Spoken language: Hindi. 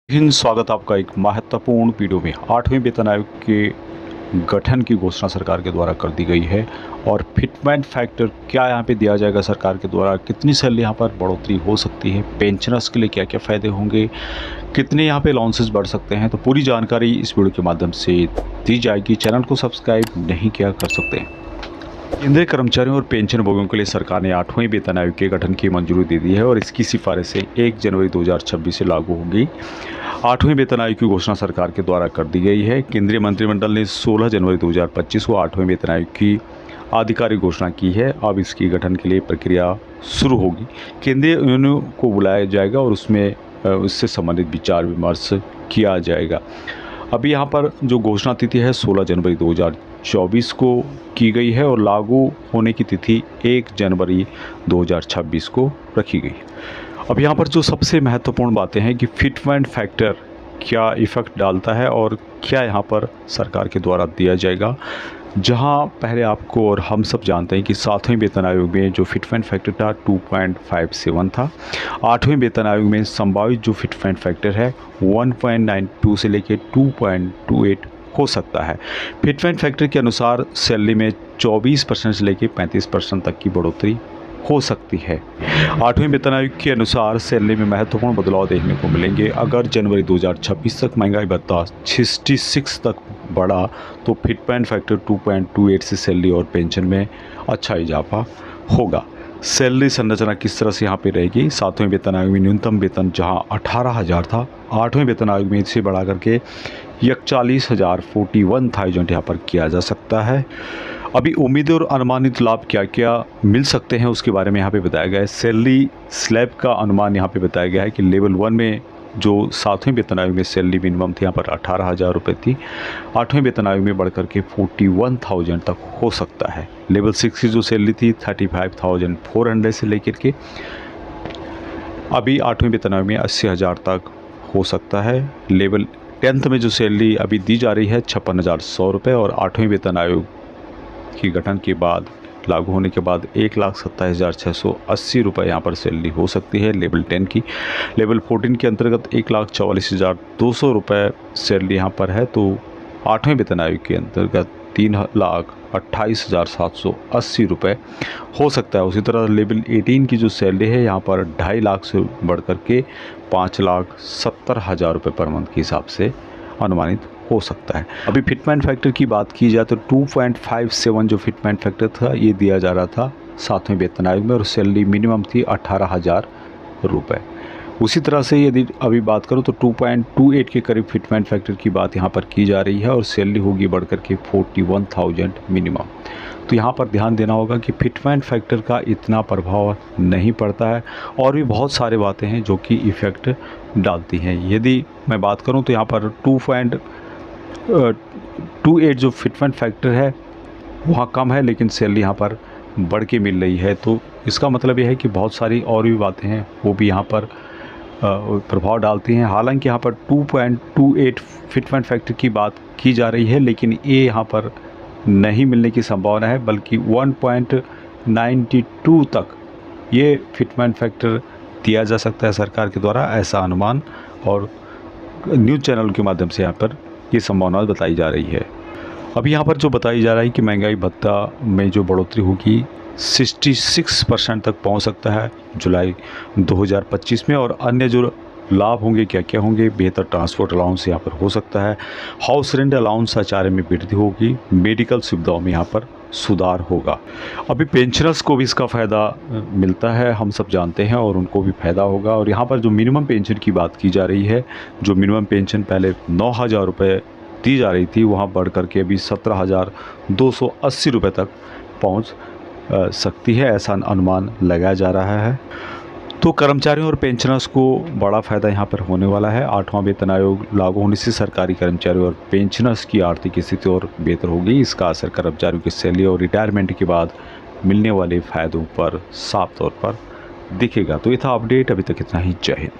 स्वागत आपका एक महत्वपूर्ण वीडियो में। 8वें वेतन आयोग के गठन की घोषणा सरकार के द्वारा कर दी गई है और फिटमेंट फैक्टर क्या यहाँ पे दिया जाएगा सरकार के द्वारा, कितनी सैलरी यहाँ पर बढ़ोतरी हो सकती है, पेंशनर्स के लिए क्या क्या फ़ायदे होंगे, कितने यहाँ पे अलाउंसेस बढ़ सकते हैं, तो पूरी जानकारी इस वीडियो के माध्यम से दी जाएगी। चैनल को सब्सक्राइब नहीं किया कर सकते हैं। केंद्रीय कर्मचारियों और पेंशन भोगियों के लिए सरकार ने 8वें वेतन आयोग के गठन की मंजूरी दे दी है और इसकी सिफारिशें 1 जनवरी 2026 से लागू होंगी। 8वें वेतन आयोग की घोषणा सरकार के द्वारा कर दी गई है। केंद्रीय मंत्रिमंडल ने 16 जनवरी 2025 को 8वें वेतन आयोग की आधिकारिक घोषणा की है। अब इसकी गठन के लिए प्रक्रिया शुरू होगी। केंद्रीय यूनियन को बुलाया जाएगा और उससे संबंधित विचार विमर्श किया जाएगा। अभी यहाँ पर जो घोषणा तिथि है 16 जनवरी 2024 को की गई है और लागू होने की तिथि 1 जनवरी 2026 को रखी गई। अब यहाँ पर जो सबसे महत्वपूर्ण बातें हैं कि फिटमेंट फैक्टर क्या इफ़ेक्ट डालता है और क्या यहाँ पर सरकार के द्वारा दिया जाएगा। जहाँ पहले आपको और हम सब जानते हैं कि 7वें वेतन आयोग में जो फिटमेंट फैक्टर था 2.57 था। 8वें वेतन आयोग में संभावित जो फिटमेंट फैक्टर है 1.92 से लेकर 2.28 हो सकता है। फिटमेंट फैक्टर के अनुसार सैलरी में 24% से लेकर 35% तक की बढ़ोतरी हो सकती है। 8वें वेतन आयोग के अनुसार सैलरी में महत्वपूर्ण बदलाव देखने को मिलेंगे। अगर जनवरी 2026 तक महंगाई भत्ता 66 तक बढ़ा तो फिटमेंट फैक्टर 2.28 से सैलरी और पेंशन में अच्छा इजाफा होगा। सैलरी संरचना किस तरह से यहाँ पे रहेगी। 7वें वेतन आयोग में न्यूनतम वेतन जहाँ 18,000 था, 8वें वेतन आयोग में इसे बढ़ा करके 41,041 यहाँ पर किया जा सकता है। अभी उम्मीद और अनुमानित लाभ क्या क्या मिल सकते हैं उसके बारे में यहाँ पे बताया गया है। सैलरी स्लैब का अनुमान यहाँ पे बताया गया है कि लेवल 1 में जो 7वें वेतन आयोग में सैलरी मिनिमम थी यहाँ पर 18,000 रुपये थी, 8वें वेतन आयोग में बढ़कर के 41,000 तक हो सकता है। लेवल 6 की जो सैलरी थी 35,400 से लेकर के अभी 8वें वेतन आयोग में 80,000 तक हो सकता है। लेवल 10th में जो सैलरी अभी दी जा रही है 56,100 रुपये और 8वें वेतन आयोग की गठन के बाद लागू होने के बाद 1,27,680 रुपये यहाँ पर सैलरी हो सकती है लेवल 10 की। लेवल 14 के अंतर्गत 1,44,200 रुपये सैलरी यहाँ पर है, तो 8वें वेतन आयोग के अंतर्गत 3,28,780 रुपये हो सकता है। उसी तरह लेवल 18 की जो सैलरी है यहाँ पर 2.5 लाख से बढ़कर के 5,70,000 रुपये पर मंथ के हिसाब से अनुमानित हो सकता है। अभी फिटमेंट फैक्टर की बात की जाए तो 2.57 जो फिटमेंट फैक्टर था ये दिया जा रहा था 7वें वेतन आयोग में और सैलरी मिनिमम थी 18,000 रुपये। उसी तरह से यदि अभी बात करूँ तो 2.28 के करीब फिटमेंट फैक्टर की बात यहाँ पर की जा रही है और सैलरी होगी बढ़कर के 41,000 मिनिमम। तो यहाँ पर ध्यान देना होगा कि फिटमेंट फैक्टर का इतना प्रभाव नहीं पड़ता है और भी बहुत सारे बातें हैं जो कि इफ़ेक्ट डालती हैं। यदि मैं बात करूँ तो यहाँ पर 2.28 जो फिटमेंट फैक्टर है वहाँ कम है लेकिन सैलरी यहाँ पर बढ़ के मिल रही है, तो इसका मतलब यह है कि बहुत सारी और भी बातें हैं वो भी यहाँ पर प्रभाव डालती हैं। हालांकि यहाँ पर 2.28 फिटमेंट फैक्टर की बात की जा रही है लेकिन ये यहाँ पर नहीं मिलने की संभावना है, बल्कि 1.92 तक ये फिटमेंट फैक्टर दिया जा सकता है सरकार के द्वारा, ऐसा अनुमान और न्यूज़ चैनल के माध्यम से यहाँ पर ये संभावना बताई जा रही है। अभी यहाँ पर जो बताई जा रहा है कि महंगाई भत्ता में जो बढ़ोतरी होगी 66% तक पहुँच सकता है जुलाई 2025 में और अन्य जो लाभ होंगे क्या क्या होंगे। बेहतर ट्रांसपोर्ट अलाउंस यहाँ पर हो सकता है, हाउस रेंट अलाउंस आचार्य में वृद्धि होगी, मेडिकल सुविधाओं में यहाँ पर सुधार होगा। अभी पेंशनर्स को भी इसका फ़ायदा मिलता है, हम सब जानते हैं, और उनको भी फ़ायदा होगा। और यहाँ पर जो मिनिमम पेंशन की बात की जा रही है, जो मिनिमम पेंशन पहले 9,000 रुपये दी जा रही थी वहाँ बढ़ करके अभी 17,280 रुपये तक पहुँच सकती है, ऐसा अनुमान लगाया जा रहा है। तो कर्मचारियों और पेंशनर्स को बड़ा फ़ायदा यहाँ पर होने वाला है। 8वां वेतन आयोग लागू होने से सरकारी कर्मचारियों और पेंशनर्स की आर्थिक स्थिति और बेहतर होगी। इसका असर कर्मचारियों की सैलरी और रिटायरमेंट के बाद मिलने वाले फ़ायदों पर साफ तौर पर दिखेगा। तो ये था अपडेट, अभी तक इतना ही। जय हिंद।